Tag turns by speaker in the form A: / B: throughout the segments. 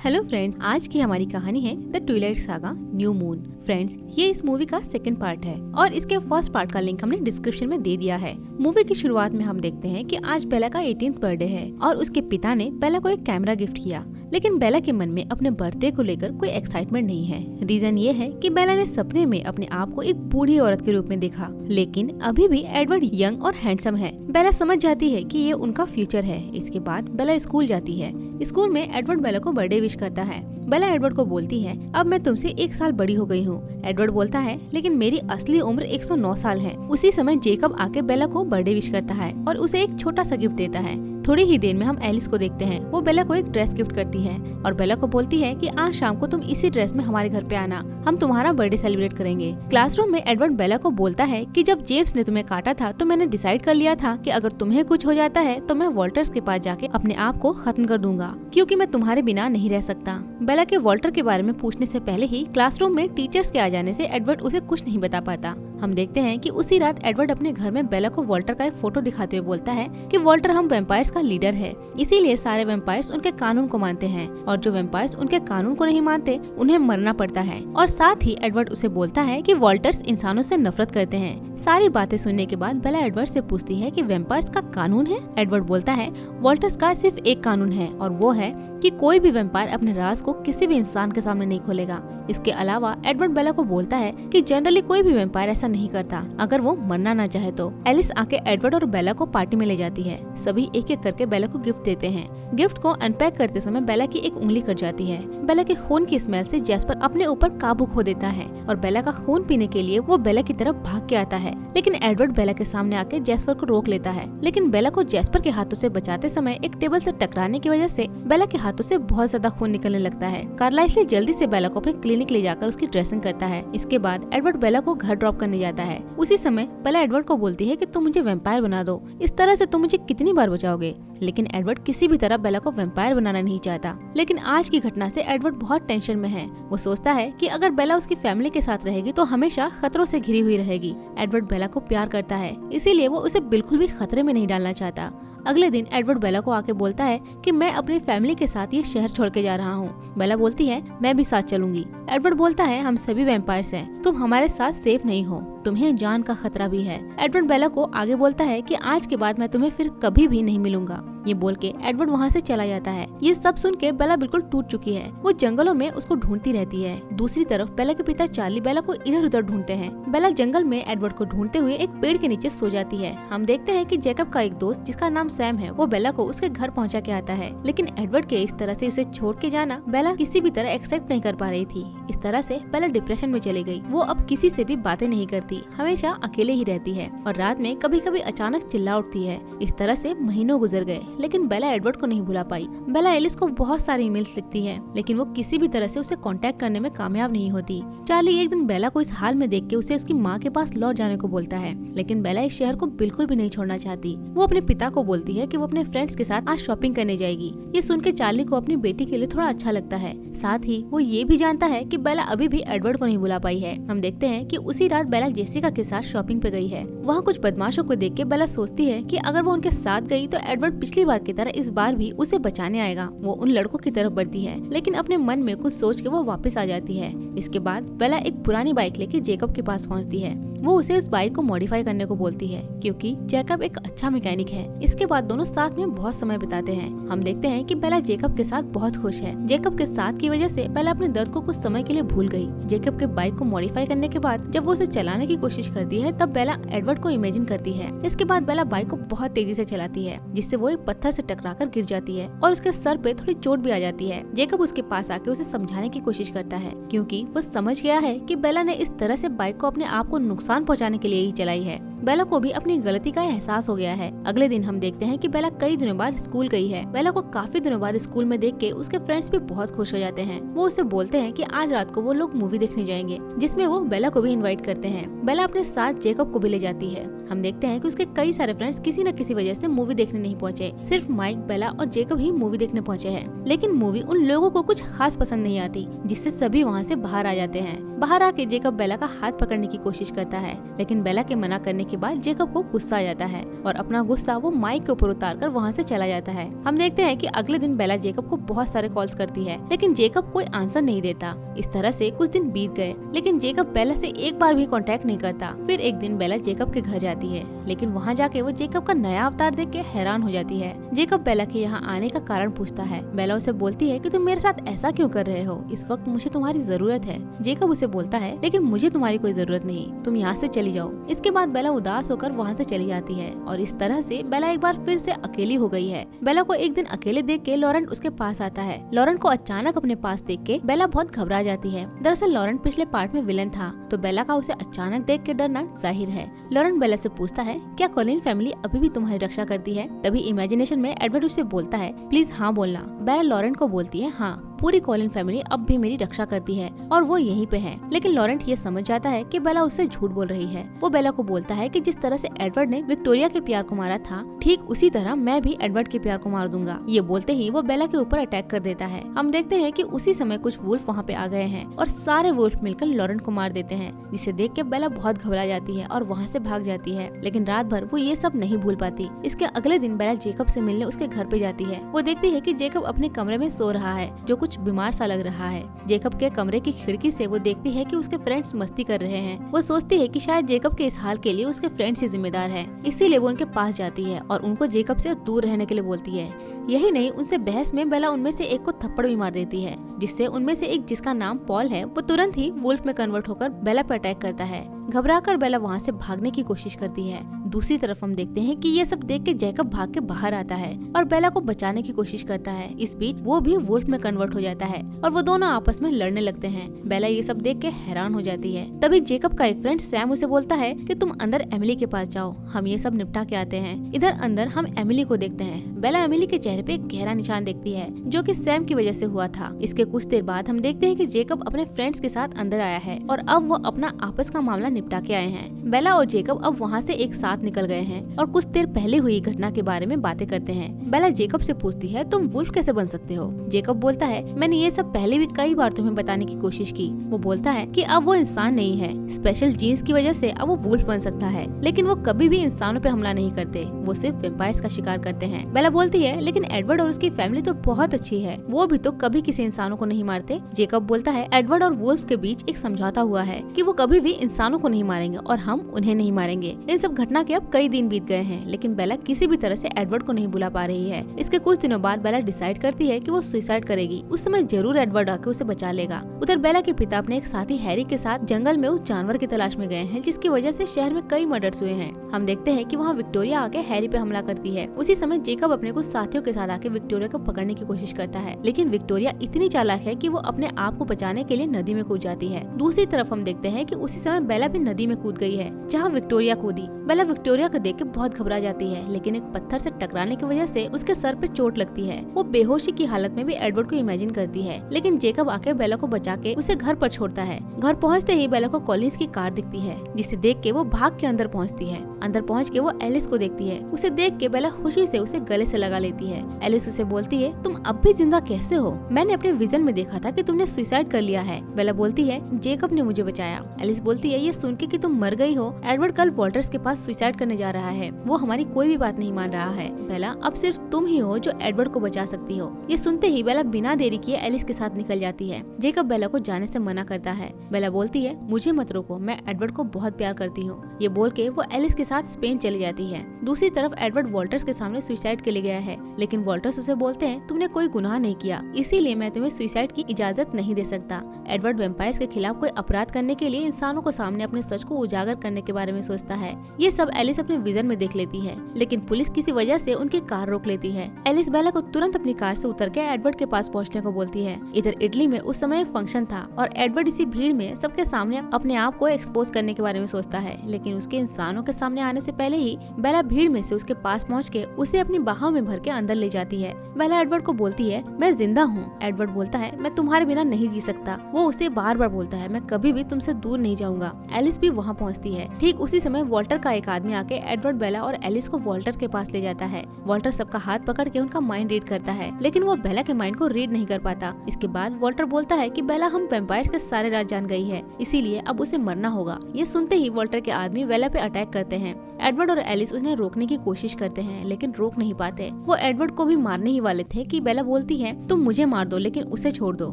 A: Hello friends, आज की हमारी कहानी है the Twilight saga new moon. Friends, ये इस मूवी का सेकंड पार्ट है और इसके फर्स्ट पार्ट का लिंक हमने डिस्क्रिप्शन में दे दिया है। मूवी की शुरुआत में हम देखते हैं कि आज बेला का 18th बर्थडे है और उसके पिता ने बेला को एक कैमरा गिफ्ट किया, लेकिन बेला के मन में अपने बर्थडे को लेकर कोई एक्साइटमेंट नहीं है। रीजन ये है कि बेला ने सपने में अपने आप को एक बूढ़ी औरत के रूप में देखा, लेकिन अभी भी एडवर्ड यंग और हैंडसम है। बेला समझ जाती है कि ये उनका फ्यूचर है। इसके बाद बेला स्कूल जाती है। स्कूल में एडवर्ड बेला को बर्थडे विश करता है। बेला एडवर्ड को बोलती है, अब मैं तुमसे 1 साल बड़ी हो गई हूँ। एडवर्ड बोलता है, लेकिन मेरी असली उम्र 109 साल है। उसी समय जेकब आके बेला को बर्थडे विश करता है और उसे एक छोटा सा गिफ्ट देता है। थोड़ी ही देर में हम एलिस को देखते हैं। वो बेला को एक ड्रेस गिफ्ट करती है और बेला को बोलती है कि आज शाम को तुम इसी ड्रेस में हमारे घर पे आना, हम तुम्हारा बर्थडे सेलिब्रेट करेंगे। क्लासरूम में एडवर्ड बेला को बोलता है कि जब जेम्स ने तुम्हें काटा था तो मैंने डिसाइड कर लिया था कि अगर तुम्हें कुछ हो जाता है तो मैं वॉल्टर्स के पास जाके अपने आप को खत्म कर दूंगा, क्योंकि मैं तुम्हारे बिना नहीं रह सकता। बेला के वॉल्टर के बारे में पूछने से पहले ही क्लासरूम में टीचर्स के आ जाने से एडवर्ड उसे कुछ नहीं बता पाता। हम देखते हैं कि उसी रात एडवर्ड अपने घर में बेला को वॉल्टर का एक फोटो दिखाते हुए बोलता है कि वॉल्टर हम वैम्पायर्स का लीडर है, इसीलिए सारे वैम्पायर्स उनके कानून को मानते हैं और जो वैम्पायर्स उनके कानून को नहीं मानते उन्हें मरना पड़ता है। और साथ ही एडवर्ड उसे बोलता है कि वॉल्टर्स इंसानों से नफरत करते हैं। सारी बातें सुनने के बाद बेला एडवर्ड से पूछती है कि वैम्पायर्स का कानून है। एडवर्ड बोलता है, वॉल्टर्स का सिर्फ एक कानून है और वो है कि कोई भी वैम्पायर अपने राज को किसी भी इंसान के सामने नहीं खोलेगा। इसके अलावा एडवर्ड बेला को बोलता है कि जनरली कोई भी वैम्पायर ऐसा नहीं करता अगर वो मरना ना चाहे तो। एलिस आके एडवर्ड और बेला को पार्टी में ले जाती है। सभी एक एक करके बेला को गिफ्ट देते हैं। गिफ्ट को अनपैक करते समय बेला की एक उंगली कट जाती है। बेला के खून की स्मेल से जैस्पर अपने ऊपर काबू खो देता है और बेला का खून पीने के लिए वो बेला की तरफ भाग के आता है, लेकिन एडवर्ड बेला के सामने आके जैस्पर को रोक लेता है। लेकिन बेला को जैस्पर के हाथों से बचाते समय एक टेबल से टकराने की वजह से बेला के हाथों से बहुत ज्यादा खून निकलने लगता है। कार्लाइल इसलिए जल्दी से बेला को अपने क्लिनिक ले जाकर उसकी ड्रेसिंग करता है। इसके बाद एडवर्ड बेला को घर ड्रॉप करने जाता है। उसी समय बेला एडवर्ड को बोलती है कि तुम मुझे वैम्पायर बना दो, इस तरह से तुम मुझे कितनी बार बचाओगे। लेकिन एडवर्ड किसी भी तरह बेला को वैम्पायर बनाना नहीं चाहता। लेकिन आज की घटना से एडवर्ड बहुत टेंशन में है। वो सोचता है कि अगर बेला उसकी फैमिली के साथ रहेगी तो हमेशा खतरों से घिरी हुई रहेगी। एडवर्ड बेला को प्यार करता है, इसीलिए वो उसे बिल्कुल भी खतरे में नहीं डालना चाहता। अगले दिन एडवर्ड बेला को आके बोलता है कि मैं अपनी फैमिली के साथ ये शहर छोड़ के जा रहा हूँ। बेला बोलती है, मैं भी साथ चलूंगी। एडवर्ड बोलता है, हम सभी वैम्पायर्स हैं, तुम हमारे साथ सेफ नहीं हो, तुम्हें जान का खतरा भी है। एडवर्ड बेला को आगे बोलता है कि आज के बाद मैं तुम्हें फिर कभी भी नहीं मिलूंगा। ये बोल के एडवर्ड वहाँ से चला जाता है। ये सब सुन के बेला बिल्कुल टूट चुकी है। वो जंगलों में उसको ढूंढती रहती है। दूसरी तरफ बेला के पिता चार्ली बेला को इधर उधर ढूंढते हैं। बेला जंगल में एडवर्ड को ढूंढते हुए एक पेड़ के नीचे सो जाती है। हम देखते हैं कि जैकब का एक दोस्त जिसका नाम सैम है, वो बेला को उसके घर पहुँचा के आता है। लेकिन एडवर्ड के इस तरह से उसे छोड़ के जाना बेला किसी भी तरह एक्सेप्ट नहीं कर पा रही थी। इस तरह से बेला डिप्रेशन में चली गई। वो अब किसी से भी बातें नहीं करती, हमेशा अकेले ही रहती है और रात में कभी कभी अचानक चिल्ला उठती है। इस तरह से महीनों गुजर गए, लेकिन बेला एडवर्ड को नहीं भुला पाई। बेला एलिस को बहुत सारी ईमेल्स लिखती है, लेकिन वो किसी भी तरह से उसे कांटेक्ट करने में कामयाब नहीं होती। चार्ली एक दिन बेला को इस हाल में देख के उसे उसकी माँ के पास लौट जाने को बोलता है, लेकिन बेला इस शहर को बिल्कुल भी नहीं छोड़ना चाहती। वो अपने पिता को बोलती है कि वो अपने फ्रेंड्स के साथ आज शॉपिंग करने जाएगी। ये सुन के चार्ली को अपनी बेटी के लिए थोड़ा अच्छा लगता है। साथ ही वो ये भी जानता है कि बेला अभी भी एडवर्ड को नहीं भुला पाई है। हम देखते हैं कि उसी रात बेला जेसिका के साथ शॉपिंग पे गई है। वहाँ कुछ बदमाशों को देख के बेला सोचती है कि अगर वो उनके साथ गई तो एडवर्ड पिछली बार की तरह इस बार भी उसे बचाने आएगा। वो उन लड़कों की तरफ बढ़ती है, लेकिन अपने मन में कुछ सोच के वो वापस आ जाती है। इसके बाद बेला एक पुरानी बाइक लेके जेकब के पास पहुँचती है। वो उसे उस बाइक को मॉडिफाई करने को बोलती है, क्योंकि जैकब एक अच्छा मैकेनिक है। इसके बाद दोनों साथ में बहुत समय बिताते हैं। हम देखते हैं कि बेला जेकब के साथ बहुत खुश है। जेकब के साथ की वजह से बेला अपने दर्द को कुछ समय के लिए भूल गई। जेकब के बाइक को मॉडिफाई करने के बाद जब वो उसे चलाने की कोशिश करती है, तब बेला एडवर्ड को इमेजिन करती है। इसके बाद बेला बाइक को बहुत तेजी से चलाती है, जिससे वो एक पत्थर से टकराकर गिर जाती है और उसके सर पे थोड़ी चोट भी आ जाती है। जेकब उसके पास आके उसे समझाने की कोशिश करता है, क्योंकि वो समझ गया है कि बेला ने इस तरह से बाइक को अपने आप को नुकसान पहुंचाने के लिए ही चलाई है। बेला को भी अपनी गलती का एहसास हो गया है। अगले दिन हम देखते हैं कि बेला कई दिनों बाद स्कूल गई है। बेला को काफी दिनों बाद स्कूल में देख के उसके फ्रेंड्स भी बहुत खुश हो जाते हैं। वो उसे बोलते हैं कि आज रात को वो लोग मूवी देखने जाएंगे, जिसमें वो बेला को भी इनवाइट करते हैं। बेला अपने साथ जेकब को भी ले जाती है। हम देखते हैं कि उसके कई सारे फ्रेंड्स किसी न किसी वजह से मूवी देखने नहीं पहुंचे। सिर्फ माइक, बेला और जेकब ही मूवी देखने पहुंचे हैं। लेकिन मूवी उन लोगों को कुछ खास पसंद नहीं आती, जिससे सभी वहाँ से बाहर आ जाते हैं। बाहर आके जेकब बेला का हाथ पकड़ने की कोशिश करता है, लेकिन बेला के मना करने के बाद जेकब को गुस्सा आ जाता है और अपना गुस्सा वो माइक के ऊपर उतार कर वहाँ से चला जाता है। हम देखते हैं कि अगले दिन बेला जेकब को बहुत सारे कॉल्स करती है, लेकिन जेकब कोई आंसर नहीं देता। इस तरह से कुछ दिन बीत गए, लेकिन जेकब बेला से एक बार भी कांटेक्ट नहीं करता। फिर एक दिन बेला जेकब के घर जाती है, लेकिन वहाँ जाके वो जेकब का नया अवतार देख के हैरान हो जाती है। जेकब बेला के यहाँ आने का कारण पूछता है। बेला उसे बोलती है कि तुम मेरे साथ ऐसा क्यों कर रहे हो, इस वक्त मुझे तुम्हारी जरूरत है। जेकब उसे बोलता है, लेकिन मुझे तुम्हारी कोई जरूरत नहीं, तुम यहाँ से चली जाओ। इसके बाद बेला उदास होकर वहाँ से चली जाती है और इस तरह से बेला एक बार फिर से अकेली हो गई है। बेला को एक दिन अकेले देख के लॉरेंट उसके पास आता है। लॉरेंट को अचानक अपने पास देख के बेला बहुत घबरा जाती है। दरअसल लॉरेंट पिछले पार्ट में विलन था, तो बेला का उसे अचानक देख के डरना जाहिर है। लॉरेंट बेला से पूछता है, क्या कॉलिन फैमिली अभी भी तुम्हारी रक्षा करती है? तभी इमेजिनेशन में एडवर्ड उसे बोलता है, प्लीज हाँ बोलना। बेला लॉरेंट को बोलती है, हाँ, पूरी कॉलिन फैमिली अब भी मेरी रक्षा करती है और वो यहीं पे है। लेकिन लॉरेंट ये समझ जाता है कि बेला उससे झूठ बोल रही है। वो बेला को बोलता है कि जिस तरह से एडवर्ड ने विक्टोरिया के प्यार को मारा था, ठीक उसी तरह मैं भी एडवर्ड के प्यार को मार दूंगा। ये बोलते ही वो बेला के ऊपर अटैक कर देता है। हम देखते हैं कि उसी समय कुछ वुल्फ वहाँ पे आ गए हैं और सारे वुल्फ मिलकर लॉरेंट को मार देते हैं, जिसे देख के बेला बहुत घबरा जाती है और वहाँ से भाग जाती है। लेकिन रात भर वो ये सब नहीं भूल पाती। इसके अगले दिन बेला जेकब से मिलने उसके घर पे जाती है। वो देखती है कि जेकब अपने कमरे में सो रहा है, जो कुछ बीमार सा लग रहा है। जेकब के कमरे की खिड़की से वो देखती है कि उसके फ्रेंड्स मस्ती कर रहे हैं। वो सोचती है कि शायद जेकब के इस हाल के लिए उसके फ्रेंड्स ही जिम्मेदार है, इसीलिए वो उनके पास जाती है और उनको जेकब से दूर रहने के लिए बोलती है। यही नहीं, उनसे बहस में बेला उनमें से एक को थप्पड़ भी मार देती है, जिससे उनमें से एक, जिसका नाम पॉल है, वो तुरंत ही वुल्फ में कन्वर्ट होकर बेला पर अटैक करता है। घबराकर बेला वहाँ से भागने की कोशिश करती है। दूसरी तरफ हम देखते हैं कि ये सब देख के जैकब भाग के बाहर आता है और बेला को बचाने की कोशिश करता है। इस बीच वो भी वुल्फ में कन्वर्ट हो जाता है और वो दोनों आपस में लड़ने लगते हैं। बेला ये सब देख के हैरान हो जाती है। तभी जेकब का एक फ्रेंड सैम उसे बोलता है कि तुम अंदर एमिली के पास जाओ, हम ये सब निपटा के आते हैं। इधर अंदर हम एमिली को देखते हैं। बेला एमिली के चेहरे पे एक गहरा निशान देखती है, जो कि सैम की वजह से हुआ था। इसके कुछ देर बाद हम देखते हैं कि जेकब अपने फ्रेंड्स के साथ अंदर आया है और अब वो अपना आपस का मामला निपटा के आए हैं। बेला और जेकब अब वहाँ से एक साथ निकल गए हैं और कुछ देर पहले हुई घटना के बारे में बातें करते हैं। बेला जेकब से पूछती है, तुम वुल्फ कैसे बन सकते हो? जेकब बोलता है, मैंने ये सब पहले भी कई बार तुम्हें बताने की कोशिश की। वो बोलता है कि अब वो इंसान नहीं है, स्पेशल जीन्स की वजह से अब वो वुल्फ बन सकता है, लेकिन वो कभी भी इंसानों पे हमला नहीं करते, वो सिर्फ वेम्पायर्स का शिकार करते हैं। बेला बोलती है, लेकिन एडवर्ड और उसकी फैमिली तो बहुत अच्छी है, वो भी तो कभी किसी इंसानों को नहीं मारते। जेकब बोलता है, एडवर्ड और वुल्फ के बीच एक समझौता हुआ है कि वो कभी भी इंसानों को नहीं मारेंगे और हम उन्हें नहीं मारेंगे। इन सब घटना के अब कई दिन बीत गए हैं, लेकिन बेला किसी भी तरह से एडवर्ड को नहीं बुला पा रही है। इसके कुछ दिनों बाद बेला डिसाइड करती है कि वो सुसाइड करेगी। उस समय जरूर एडवर्ड आके उसे बचा लेगा। उधर बेला के पिता अपने एक साथी हैरी के साथ जंगल में उस जानवर की तलाश में गए हैं, जिसकी वजह से शहर में कई मर्डर्स हुए हैं। हम देखते हैं कि वहाँ विक्टोरिया आके हैरी पे हमला करती है। उसी समय जेकब अपने कुछ साथियों के साथ आके विक्टोरिया को पकड़ने की कोशिश करता है, लेकिन विक्टोरिया इतनी चालाक है कि वो अपने आप को बचाने के लिए नदी में कूद जाती है। दूसरी तरफ हम देखते हैं कि उसी समय बेला भी नदी में कूद गई है, जहाँ विक्टोरिया कूदी। बेला विक्टोरिया को देख के बहुत घबरा जाती है, लेकिन एक पत्थर से टकराने की वजह से उसके सर पे चोट लगती है। वो बेहोशी की हालत में भी एडवर्ड को इमेजिन करती है, लेकिन जेकब आके बेला को बचा के उसे घर पर छोड़ता है। घर पहुँचते ही बेला को कॉलिन्स की कार दिखती है, जिसे देख के वो भाग के अंदर पहुँचती है। अंदर पहुँच के वो एलिस को देखती है। उसे देख के बेला खुशी से उसे गले से लगा लेती है। एलिस उसे बोलती है, तुम अब भी जिंदा कैसे हो? मैंने अपने विजन में देखा था कि तुमने सुसाइड कर लिया है। बेला बोलती है, जेकब ने मुझे बचाया। एलिस बोलती है, ये सुन के कि तुम मर गई हो, एडवर्ड कल वॉल्टर्स के पास सुसाइड करने जा रहा है, वो हमारी कोई भी बात नहीं मान रहा है। बेला, अब सिर्फ तुम ही हो जो एडवर्ड को बचा सकती हो। ये सुनते ही बेला बिना देरी किए एलिस के साथ निकल जाती है। जेकब बेला को जाने से मना करता है। बेला बोलती है, मुझे मत रोको, मैं एडवर्ड को बहुत प्यार करती हूँ। ये बोल के वो एलिस के साथ स्पेन चली जाती है। दूसरी तरफ एडवर्ड वॉल्टर्स के सामने सुसाइड के लिए गया है, लेकिन वॉल्टर्स उसे बोलते हैं, तुमने कोई गुनाह नहीं किया, इसीलिए मैं तुम्हें सुसाइड की इजाजत नहीं दे सकता। एडवर्ड वेम्पायर्स के खिलाफ कोई अपराध करने के लिए इंसानों को सामने अपने सच को उजागर करने के बारे में सोचता है। ये सब एलिस अपने विजन में देख लेती है, लेकिन पुलिस किसी वजह से उनकी कार रोक लेती है। एलिस बेला को तुरंत अपनी कार से उतर के एडवर्ड के पास पहुंचने को बोलती है। इधर इटली में उस समय एक फंक्शन था और एडवर्ड इसी भीड़ में सबके सामने अपने आप को एक्सपोज करने के बारे में सोचता है, लेकिन उसके इंसानों के सामने आने से पहले ही बेला भीड़ में से उसके पास पहुँच के उसे अपनी बाहों में भर के अंदर ले जाती है। बेला एडवर्ड को बोलती है, मैं जिंदा हूँ। एडवर्ड बोलता है, मैं तुम्हारे बिना नहीं जी सकता। वो उसे बार बार बोलता है, मैं कभी भी तुमसे दूर नहीं जाऊंगा। एलिस भी वहाँ पहुँचती है। ठीक उसी समय वॉल्टर का एक आदमी आके एडवर्ड, बेला और एलिस को वॉल्टर के पास ले जाता है। वॉल्टर सबका हाथ पकड़ के उनका माइंड रीड करता है, लेकिन वो बेला के माइंड को रीड नहीं कर पाता। इसके बाद वॉल्टर बोलता है कि बेला हम वैम्पायर्स के सारे राज जान गई है, इसीलिए अब उसे मरना होगा। ये सुनते ही वॉल्टर के आदमी बेला पे अटैक करते हैं। एडवर्ड और एलिस उन्हें रोकने की कोशिश करते हैं, लेकिन रोक नहीं पाते। वो एडवर्ड को भी मारने ही वाले थे कि बेला बोलती है तुम मुझे मार दो लेकिन उसे छोड़ दो।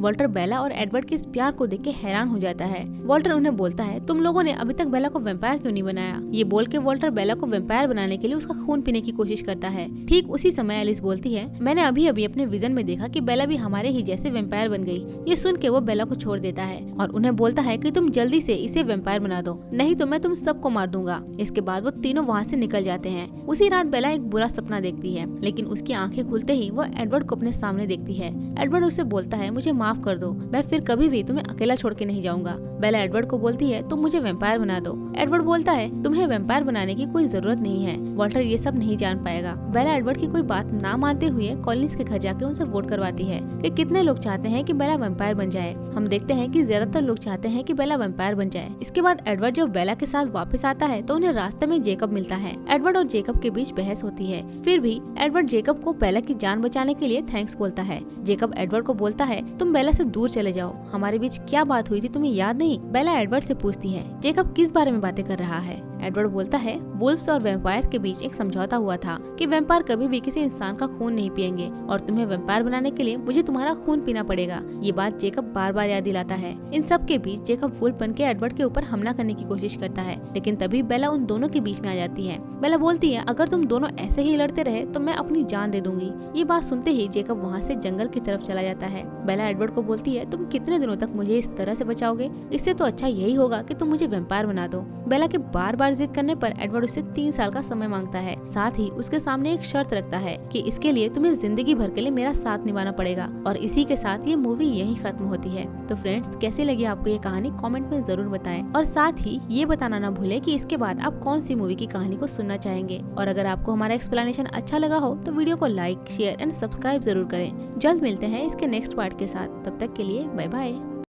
A: वॉल्टर बेला और एडवर्ड के इस प्यार को देख के हैरान हो जाता है। वॉल्टर उन्हें बोलता है तुम लोगों ने अभी तक बेला को वैम्पायर क्यों नहीं बनाया। ये बोल के वॉल्टर बेला को वैम्पायर बनाने के लिए उसका खून पीने की कोशिश करता है। ठीक उसी समय एलिस बोलती है मैंने अभी अभी अपने विजन में देखा कि बेला भी हमारे ही जैसे वैम्पायर बन गई। ये सुन के वो बेला को छोड़ देता है और उन्हें बोलता है कि तुम जल्दी से इसे वैम्पायर बना दो, नहीं तो मैं तुम सबको मार दूंगा। इसके बाद वो तीनों वहाँ से निकल जाते हैं। उसी रात बेला एक बुरा सपना देखती है, लेकिन उसकी आंखें खुलते ही वो एडवर्ड को अपने सामने देखती है। एडवर्ड उसे बोलता है मुझे माफ कर दो, मैं फिर कभी भी तुम्हें अकेला छोड़ के नहीं जाऊंगा। बेला एडवर्ड को बोलती है तुम मुझे वैम्पायर बना दो। एडवर्ड बोलता है तुम्हें वैम्पायर बनाने की कोई जरूरत नहीं है, वॉल्टर ये सब नहीं जान पाएगा। बेला एडवर्ड की कोई बात ना मानते हुए कॉलिंस के घर जाके उनसे वोट करवाती है कि कितने लोग चाहते हैं कि बेला वैम्पायर बन जाए। हम देखते हैं कि ज्यादातर लोग चाहते हैं कि बेला वैम्पायर बन जाए। इसके बाद एडवर्ड जब बेला के साथ वापस आता है तो उन्हें रास्ते में जेकब मिलता है। एडवर्ड और जेकब के बीच बहस होती है, फिर भी एडवर्ड जेकब को बेला की जान बचाने के लिए थैंक्स बोलता है। जेकब एडवर्ड को बोलता है तुम बेला से दूर चले जाओ, हमारे बीच क्या बात हुई थी तुम्हें याद नहीं। बेला एडवर्ड से पूछती है जेकब किस बारे में बातें कर रहा है। एडवर्ड बोलता है वुल्फ्स और वैम्पायर के बीच एक समझौता हुआ था कि वैम्पायर कभी भी किसी इंसान का खून नहीं पिएंगे और तुम्हें वैम्पायर बनाने के लिए मुझे तुम्हारा खून पीना पड़ेगा। ये बात जेकब बार बार याद दिलाता है। इन सब के बीच जेकब वुल्फ बन के एडवर्ड के ऊपर हमला करने की कोशिश करता है, लेकिन तभी बेला उन दोनों के बीच में आ जाती है। बेला बोलती है अगर तुम दोनों ऐसे ही लड़ते रहे तो मैं अपनी जान दे दूंगी। ये बात सुनते ही जेकब वहाँ से जंगल की तरफ चला जाता है। बेला एडवर्ड को बोलती है तुम कितने दिनों तक मुझे इस तरह से बचाओगे, इससे तो अच्छा यही होगा कि तुम मुझे वैम्पायर बना दो। बेला के बार बार जिद करने पर एडवर्ड उससे 3 साल का समय मांगता है, साथ ही उसके सामने एक शर्त रखता है कि इसके लिए तुम्हें जिंदगी भर के लिए मेरा साथ निभाना पड़ेगा। और इसी के साथ ये मूवी यही खत्म होती है। तो फ्रेंड्स कैसी लगी आपको ये कहानी कमेंट में जरूर बताएं और साथ ही ये बताना ना भूलें कि इसके बाद आप कौन सी मूवी की कहानी को सुनना चाहेंगे। और अगर आपको हमारा एक्सप्लेनेशन अच्छा लगा हो तो वीडियो को लाइक, शेयर एंड सब्सक्राइब जरूर करें। जल्द मिलते हैं इसके नेक्स्ट पार्ट के साथ, तब तक के लिए बाय बाय।